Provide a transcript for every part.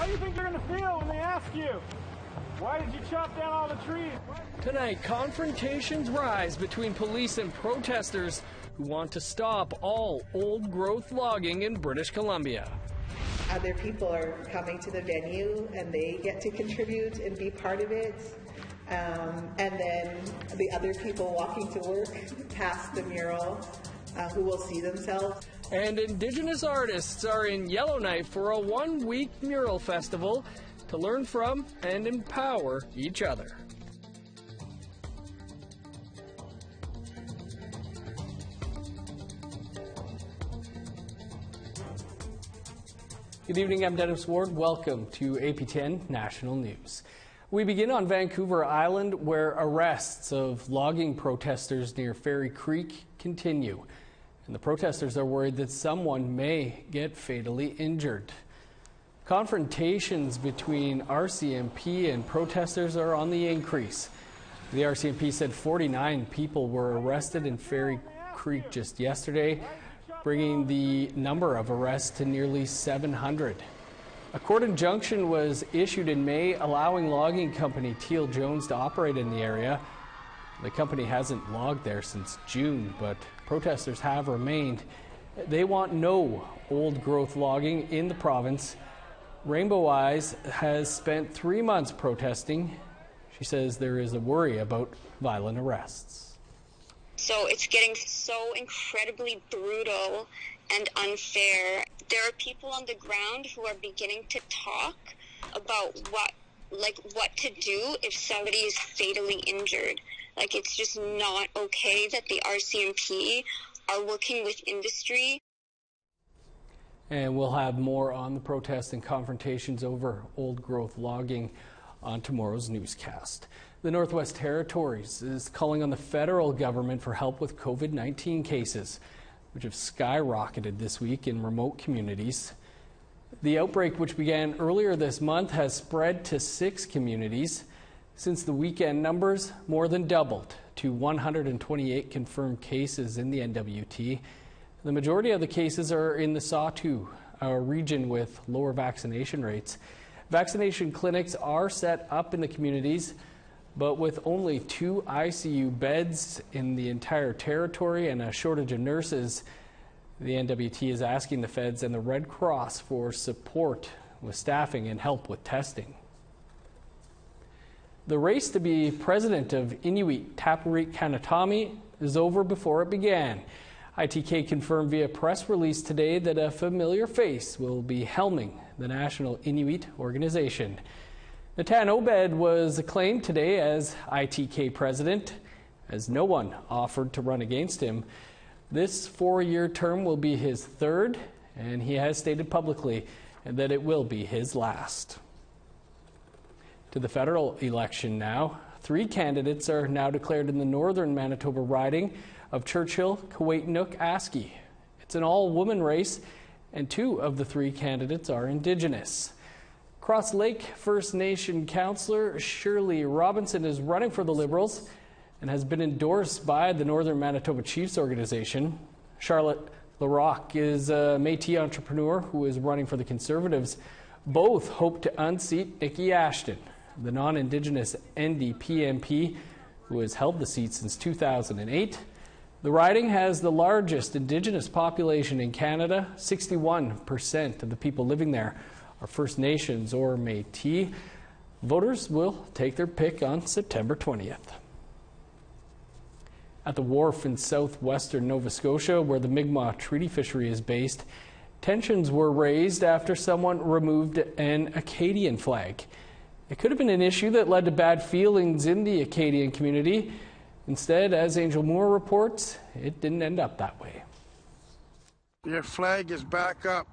How do you think you're going to feel when they ask you, why did you chop down all the trees? Tonight, confrontations rise between police and protesters who want to stop all old-growth logging in British Columbia. Other people are coming to the venue and they get to contribute and be part of it. And then the other people walking to work past the mural who will see themselves. And Indigenous artists are in Yellowknife for a one-week mural festival to learn from and empower each other. Good evening, I'm Dennis Ward. Welcome to APTN National News. We begin on Vancouver Island, where arrests of logging protesters near Ferry Creek continue. And the protesters are worried that someone may get fatally injured. Confrontations between RCMP and protesters are on the increase. The RCMP said 49 people were arrested in Ferry Creek just yesterday, bringing the number of arrests to nearly 700. A court injunction was issued in May allowing logging company Teal Jones to operate in the area. The company hasn't logged there since June, but protesters have remained. They want no old-growth logging in the province. Rainbow Eyes has spent 3 months protesting. She says there is a worry about violent arrests. So it's getting so incredibly brutal and unfair. There are people on the ground who are beginning to talk about what to do if somebody is fatally injured. Like, it's just not okay that the RCMP are working with industry. And we'll have more on the protests and confrontations over old-growth logging on tomorrow's newscast. The Northwest Territories is calling on the federal government for help with COVID-19 cases, which have skyrocketed this week in remote communities. The outbreak, which began earlier this month, has spread to 6 communities. Since the weekend, numbers more than doubled to 128 confirmed cases in the N.W.T. The majority of the cases are in the Sawtooth, a region with lower vaccination rates. Vaccination clinics are set up in the communities, but with only 2 ICU beds in the entire territory and a shortage of nurses, the N.W.T is asking the feds and the Red Cross for support with staffing and help with testing. The race to be president of N.W.T Tapiriit Kanatami is over before it began. ITK confirmed via press release today that a familiar face will be helming the national Inuit organization. Natan Obed was acclaimed today as ITK president, as no one offered to run against him. This 4-year term will be his 3rd, and he has stated publicly that it will be his last. To the federal election now. 3 candidates are now declared in the northern Manitoba riding of Churchill, Kawatinuk, Aski. It's an all-woman race, and 2 of the 3 candidates are Indigenous. Cross Lake First Nation councillor Shirley Robinson is running for the Liberals and has been endorsed by the Northern Manitoba Chiefs organization. Charlotte LaRocque is a Métis entrepreneur who is running for the Conservatives. Both hope to unseat Nikki Ashton, the non-Indigenous NDP MP who has held the seat since 2008. The riding has the largest Indigenous population in Canada. 61% of the people living there are First Nations or Métis. Voters will take their pick on September 20th. At the wharf in southwestern Nova Scotia, where the Mi'kmaq Treaty Fishery is based, tensions were raised after someone removed an Acadian flag. It could have been an issue that led to bad feelings in the Acadian community. Instead, as Angel Moore reports, it didn't end up that way. Your flag is back up.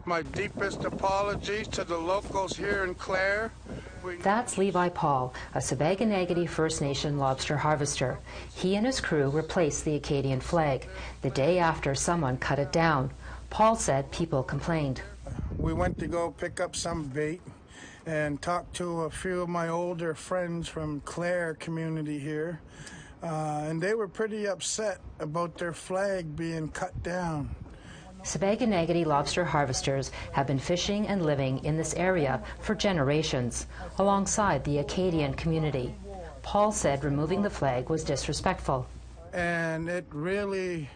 My deepest apologies to the locals here in Clare. That's Levi Paul, a Sabaganagati First Nation lobster harvester. He and his crew replaced the Acadian flag the day after someone cut it down. Paul said people complained. We went to go pick up some bait and talked to a few of my older friends from Clare community here. And they were pretty upset about their flag being cut down. Skyrocket lobster harvesters have been fishing and living in this area for generations, alongside the Acadian community. Paul said removing the flag was disrespectful. And it really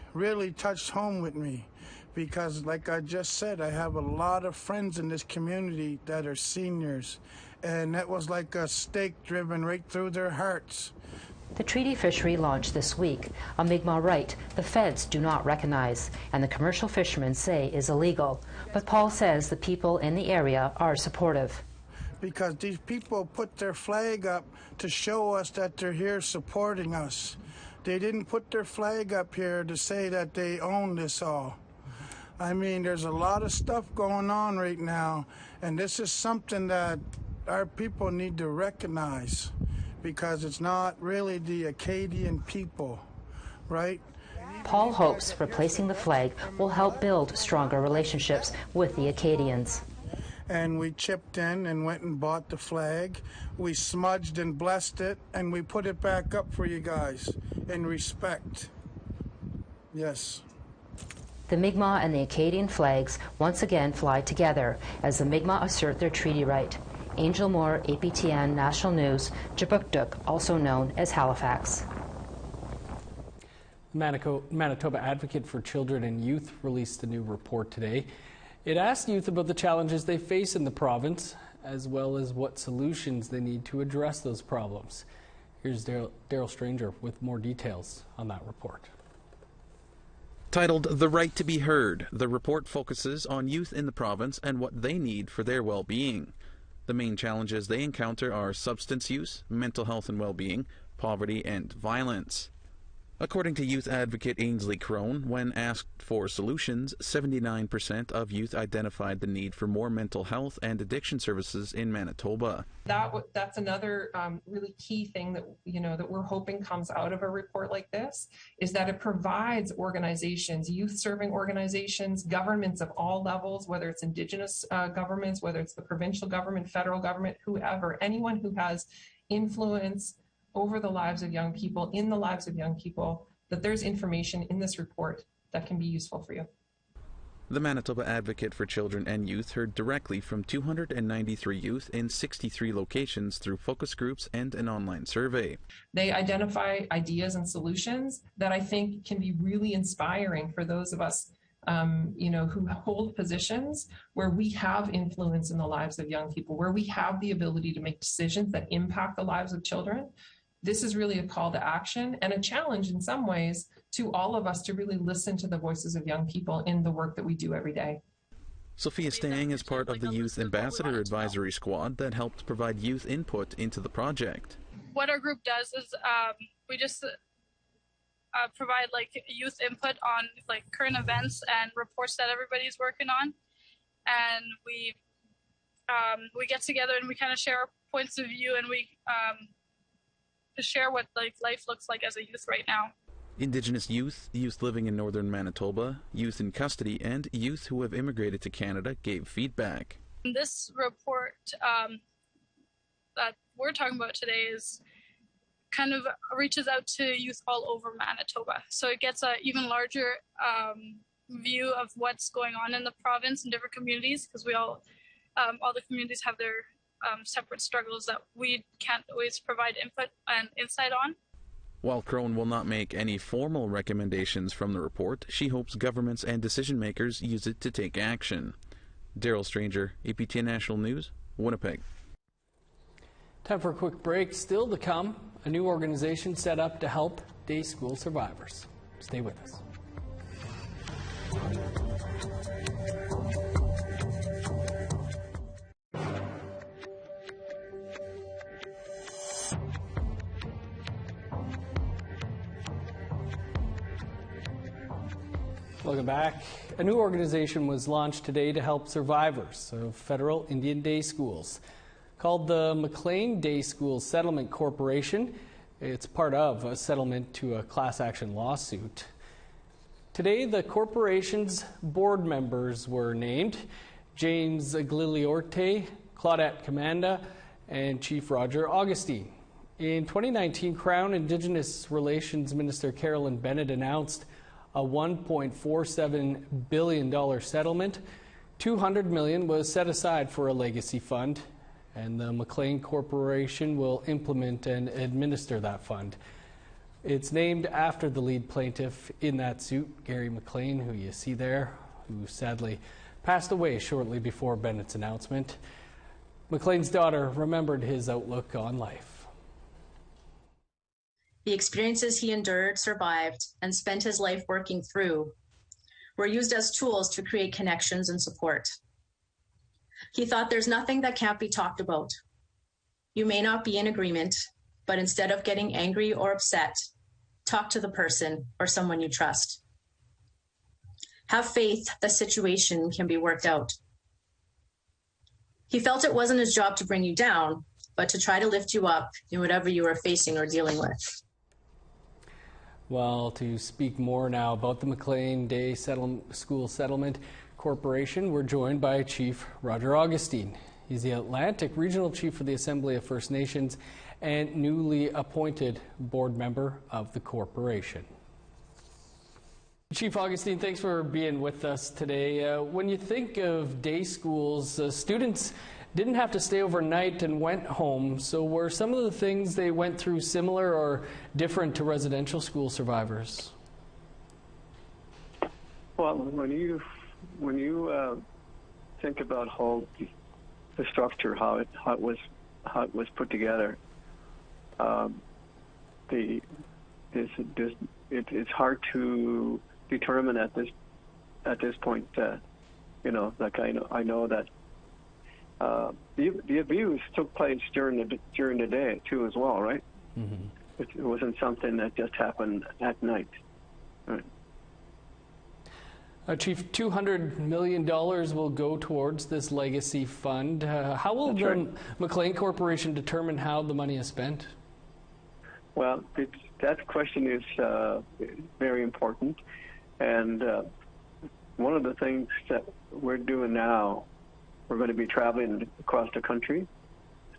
touched home with me because, like I just said, I have a lot of friends in this community that are seniors, and that was like a stake driven right through their hearts. The treaty fishery launched this week, a Mi'kmaq right the feds do not recognize and the commercial fishermen say is illegal. But Paul says the people in the area are supportive. Because these people put their flag up to show us that they're here supporting us. They didn't put their flag up here to say that they own this all. I mean, there's a lot of stuff going on right now, and this is something that our people need to recognize, because it's not really the Acadian people, right? Paul hopes replacing the flag will help build stronger relationships with the Acadians. And we chipped in and went and bought the flag. We smudged and blessed it, and we put it back up for you guys in respect. Yes. The Mi'kmaq and the Acadian flags once again fly together as the Mi'kmaq assert their treaty right. Angel Moore, APTN National News, Jabukduk, also known as Halifax. Manitoba Advocate for Children and Youth released a new report today. It asked youth about the challenges they face in the province, as well as what solutions they need to address those problems. Here's Daryl Stranger with more details on that report. Titled The Right to be Heard, the report focuses on youth in the province and what they need for their well-being. The main challenges they encounter are substance use, mental health and well-being, poverty, and violence. According to youth advocate Ainsley Crone, when asked for solutions, 79% of youth identified the need for more mental health and addiction services in Manitoba. That's another really key thing that that we're hoping comes out of a report like this, is that it provides organizations, youth-serving organizations, governments of all levels, whether it's Indigenous governments, whether it's the provincial government, federal government, whoever, anyone who has influence over the lives of young people, in the lives of young people, that there's information in this report that can be useful for you. The Manitoba Advocate for Children and Youth heard directly from 293 youth in 63 locations through focus groups and an online survey. They identify ideas and solutions that I think can be really inspiring for those of us who hold positions where we have influence in the lives of young people, where we have the ability to make decisions that impact the lives of children. This is really a call to action and a challenge in some ways to all of us to really listen to the voices of young people in the work that we do every day. Sophia Stang is part of the Youth Ambassador Advisory Squad that helped provide youth input into the project. What our group does is we just provide youth input on current events and reports that everybody's working on, and we get together and we kind of share our points of view, and we share what life looks like as a youth right now. Indigenous youth, youth living in northern Manitoba, youth in custody, and youth who have immigrated to Canada gave feedback. This report that we're talking about today is kind of reaches out to youth all over Manitoba. So it gets an even larger view of what's going on in the province and different communities, because we all the communities have their separate struggles that we can't always provide input and insight on. While Crone will not make any formal recommendations from the report, she hopes governments and decision makers use it to take action. Daryl Stranger, APTN National News, Winnipeg. Time for a quick break. Still to come, a new organization set up to help day school survivors. Stay with us. Welcome back. A new organization was launched today to help survivors of federal Indian day schools. Called the Mclean Day School Settlement Corporation. It's part of a settlement to a class action lawsuit. Today, the corporation's board members were named: James Aguiliorte, Claudette Commanda, and Chief Roger Augustine. In 2019, Crown Indigenous Relations Minister Carolyn Bennett announced a $1.47 billion settlement. $200 million was set aside for a legacy fund, and the Mclean Corporation will implement and administer that fund. It's named after the lead plaintiff in that suit, Gary Mclean, who you see there, who sadly passed away shortly before Bennett's announcement. Mclean's daughter remembered his outlook on life. The experiences he endured, survived, and spent his life working through were used as tools to create connections and support. He thought there's nothing that can't be talked about. You may not be in agreement, but instead of getting angry or upset, talk to the person or someone you trust. Have faith the situation can be worked out. He felt it wasn't his job to bring you down, but to try to lift you up in whatever you are facing or dealing with. Well, to speak more now about the Mclean Day School Settlement Corporation, we're joined by Chief Roger Augustine. He's the Atlantic Regional Chief for the Assembly of First Nations and newly appointed board member of the corporation. Chief Augustine, thanks for being with us today. When you think of day schools, students didn't have to stay overnight and went home. So were some of the things they went through similar or different to residential school survivors? Well, when you think about how the structure, how it was put together, it's hard to determine at this point. Like I know that the abuse took place during the day too, as well, right? Mm-hmm. It wasn't something that just happened at night. Right. Chief, $200 million will go towards this legacy fund. How will the Mclean Corporation determine how the money is spent? Well, that question is very important. And one of the things that we're doing now, we're going to be traveling across the country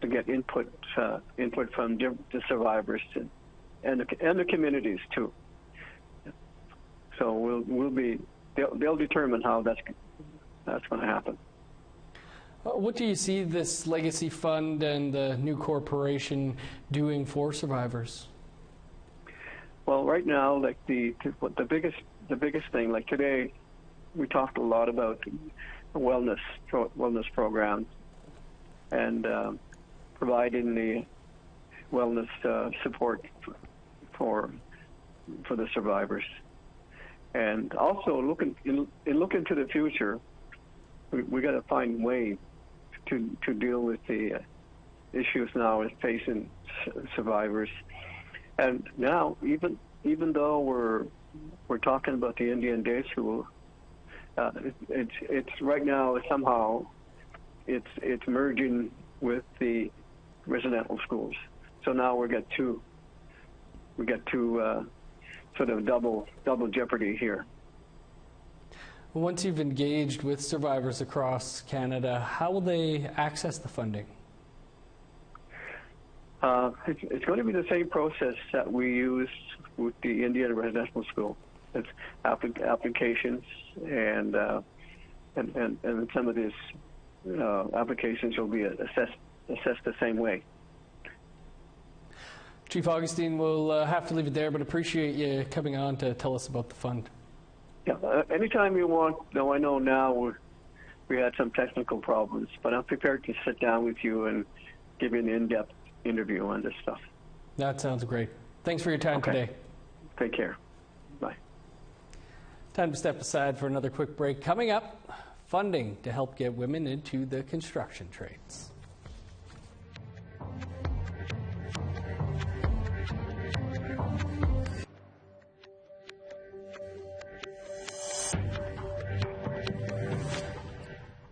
to get input from the survivors and the communities too. So they'll determine how that's going to happen. What do you see this legacy fund and the new corporation doing for survivors? Well, right now, like the biggest thing, like today, we talked a lot about wellness programs and providing the wellness support for the survivors, and also looking to the future. We got to find ways to deal with the issues now facing survivors. And now, even though we're talking about the Indian Day School, it's right now somehow it's merging with the residential schools. So now we get two sort of double jeopardy here. Once you've engaged with survivors across Canada, how will they access the funding? It's going to be the same process that we use with the Indian Residential School. It's applications, and some of these applications will be assessed the same way. Chief Augustine, we'll have to leave it there, but appreciate you coming on to tell us about the fund. Yeah, anytime you want. Though I know now we had some technical problems, but I'm prepared to sit down with you and give you an in-depth interview on this stuff. That sounds great. Thanks for your time today. Take care. Bye. Time to step aside for another quick break. Coming up, funding to help get women into the construction trades.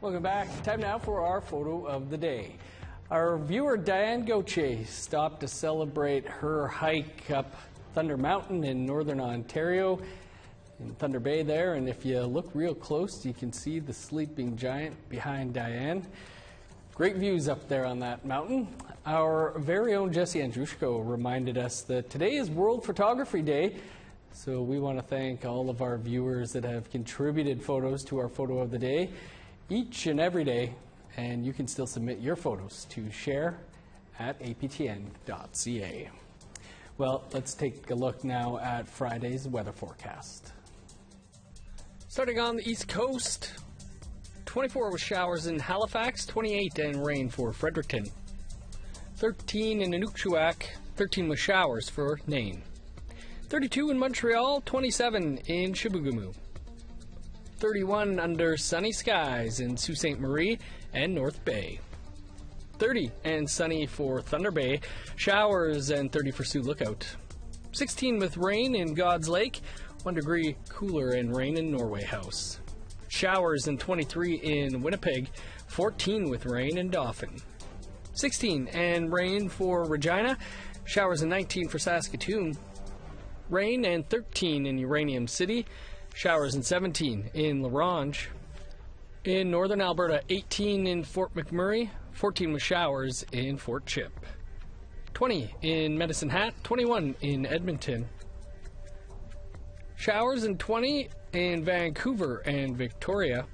Welcome back. Time now for our photo of the day. Our viewer Diane Gauthier stopped to celebrate her hike up Thunder Mountain in northern Ontario, in Thunder Bay there, and if you look real close, you can see the sleeping giant behind Diane. Great views up there on that mountain. Our very own Jesse Andrushko reminded us that today is World Photography Day. So we want to thank all of our viewers that have contributed photos to our photo of the day each and every day, and you can still submit your photos to share@aptn.ca. Well, let's take a look now at Friday's weather forecast. Starting on the East Coast, 24 with showers in Halifax, 28 and rain for Fredericton, 13 in Inukjuak, 13 with showers for Nain, 32 in Montreal, 27 in Chibougamau, 31 under sunny skies in Sault Ste. Marie and North Bay, 30 and sunny for Thunder Bay, showers and 30 for Sioux Lookout, 16 with rain in God's Lake, 1 degree cooler and rain in Norway House, showers and 23 in Winnipeg, 14 with rain in Dauphin, 16 and rain for Regina, showers and 19 for Saskatoon, rain and 13 in Uranium City, showers and 17 in La Ronge. In northern Alberta, 18 in Fort McMurray, 14 with showers in Fort Chip, 20 in Medicine Hat, 21 in Edmonton, showers and 20 in Vancouver and Victoria,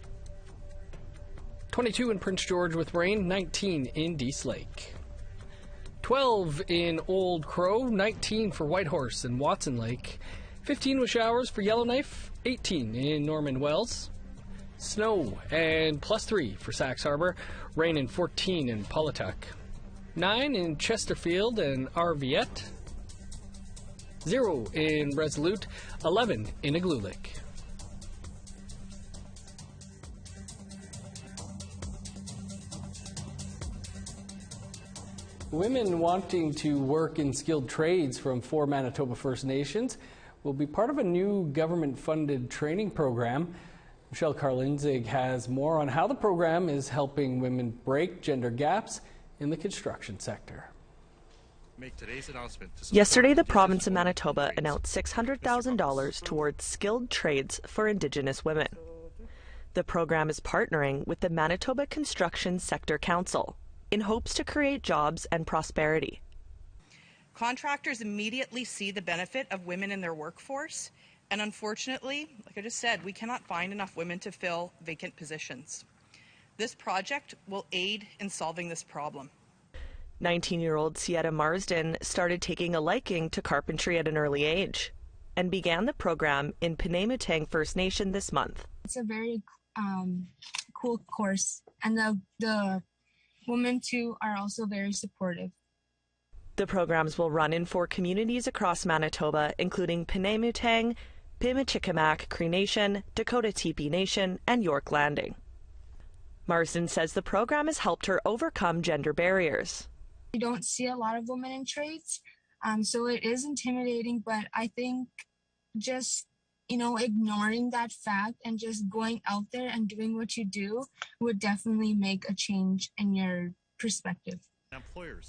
22 in Prince George with rain, 19 in Dease Lake, 12 in Old Crow, 19 for Whitehorse and Watson Lake, 15 with showers for Yellowknife, 18 in Norman Wells, snow and +3 for Sax Harbor, rain and 14 in Paulatuck, 9 in Chesterfield and Arviette, 0 in Resolute, 11 in Igloolik. Women wanting to work in skilled trades from 4 Manitoba First Nations will be part of a new government-funded training program. Michelle Karlinzig has more on how the program is helping women break gender gaps in the construction sector. Yesterday, the province of Manitoba announced $600,000 towards skilled trades for Indigenous women. The program is partnering with the Manitoba Construction Sector Council in hopes to create jobs and prosperity. Contractors immediately see the benefit of women in their workforce, and unfortunately, like I just said, we cannot find enough women to fill vacant positions. This project will aid in solving this problem. 19-year-old Sietta Marsden started taking a liking to carpentry at an early age and began the program in Penamutang First Nation this month. It's a very cool course, and the women too are also very supportive. The programs will run in 4 communities across Manitoba, including Penamutang, Pimachikamak Cree Nation, Dakota Teepee Nation, and York Landing. Marsden says the program has helped her overcome gender barriers. You don't see a lot of women in trades, so it is intimidating, but I think just, ignoring that fact and just going out there and doing what you do would definitely make a change in your perspective.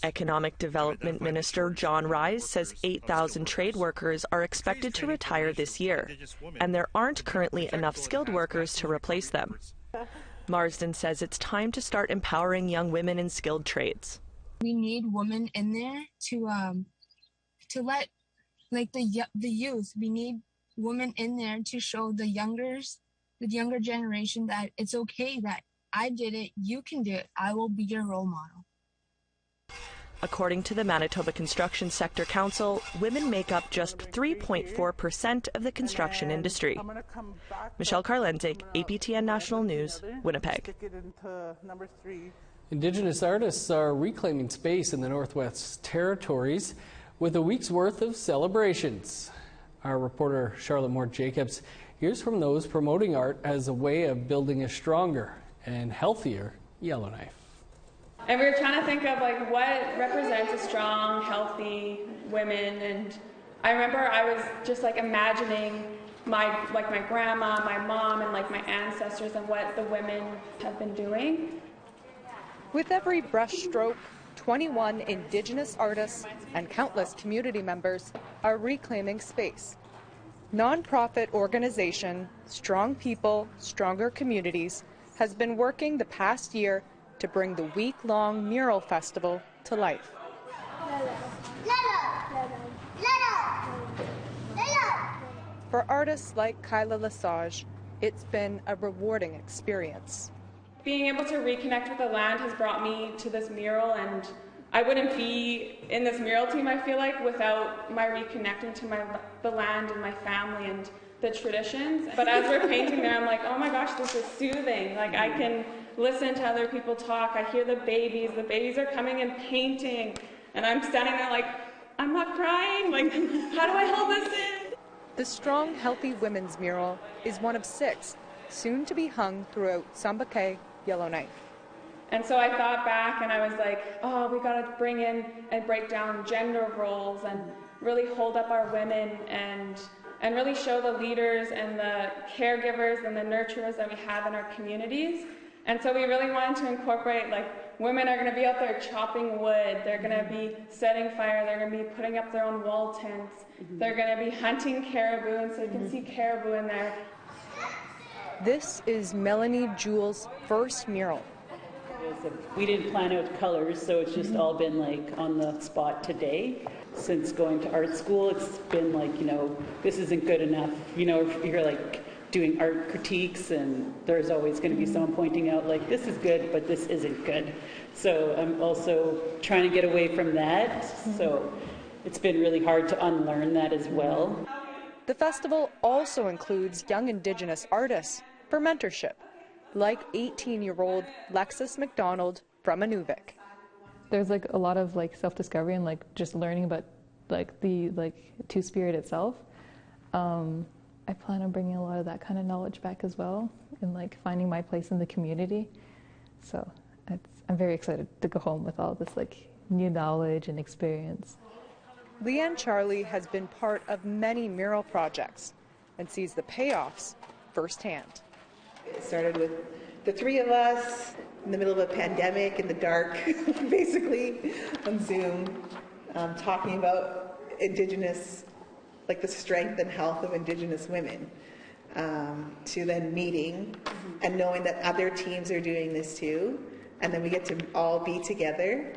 Economic Development Minister John Rise says 8,000 trade workers are expected to retire this year, and there aren't currently enough skilled workers to replace them. Marsden says it's time to start empowering young women in skilled trades. We need women in there to let the youth. We need women in there to show the younger generation that it's okay, that I did it, you can do it. I will be your role model. According to the Manitoba Construction Sector Council, women make up just 3.4% of the construction industry. Michelle Karlinzig, APTN National News, Winnipeg. Indigenous artists are reclaiming space in the Northwest Territories with a week's worth of celebrations. Our reporter Charlotte Moore-Jacobs hears from those promoting art as a way of building a stronger and healthier Yellowknife. And we were trying to think of what represents a strong, healthy women, and I remember I was just imagining my grandma, my mom, and my ancestors and what the women have been doing. With every brushstroke, 21 Indigenous artists and countless community members are reclaiming space. Nonprofit organization Strong People, Stronger Communities has been working the past year to bring the week-long mural festival to life. For artists like Kyla Lesage, it's been a rewarding experience. Being able to reconnect with the land has brought me to this mural, and I wouldn't be in this mural team, I feel like, without my reconnecting to the land and my family and the traditions. But as we're painting there, I'm like, oh my gosh, this is soothing. Like, I can listen to other people talk. I hear the babies are coming and painting, and I'm standing there like, I'm not crying. Like, how do I hold this in? The Strong Healthy Women's mural is one of 6 soon to be hung throughout Sambake, Yellowknife. And so I thought back and I was like, oh, we got to bring in and break down gender roles and really hold up our women and really show the leaders and the caregivers and the nurturers that we have in our communities. And so we really wanted to incorporate, like, women are going to be out there chopping wood, they're going to be setting fire, they're going to be putting up their own wall tents, they're going to be hunting caribou, and so you can see caribou in there. This is Melanie Jewell's first mural. We didn't plan out colors, so it's just all been like on the spot today. Since going to art school, it's been like, you know, this isn't good enough. You know, if you're like doing art critiques, and there's always going to be someone pointing out like, this is good, but this isn't good. So I'm also trying to get away from that. So it's been really hard to unlearn that as well. The festival also includes young Indigenous artists for mentorship, like 18-year-old Lexus McDonald from Inuvik. There's like a lot of like self-discovery and like just learning about like the Two-Spirit itself. I plan on bringing a lot of that kind of knowledge back as well, and like finding my place in the community. So I'm very excited to go home with all this like new knowledge and experience. Leanne Charlie has been part of many mural projects and sees the payoffs firsthand. It started with the 3 of us in the middle of a pandemic in the dark, basically on Zoom, talking about Indigenous, like the strength and health of Indigenous women, to then meeting and knowing that other teams are doing this too, and then we get to all be together,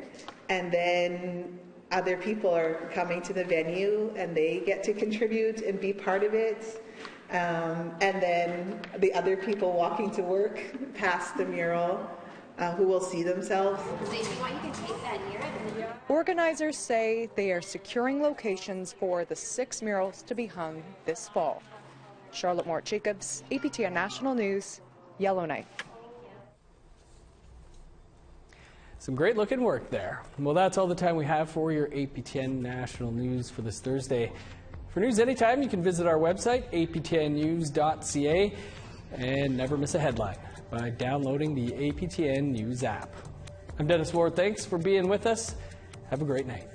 and then other people are coming to the venue and they get to contribute and be part of it. And then the other people walking to work past the mural who will see themselves. Organizers say they are securing locations for the 6 murals to be hung this fall. Charlotte Mort-Jacobs, APTN National News, Yellowknife. Some great looking work there. Well, that's all the time we have for your APTN National News for this Thursday. For news anytime, you can visit our website, aptnnews.ca, and never miss a headline by downloading the APTN News app. I'm Dennis Ward. Thanks for being with us. Have a great night.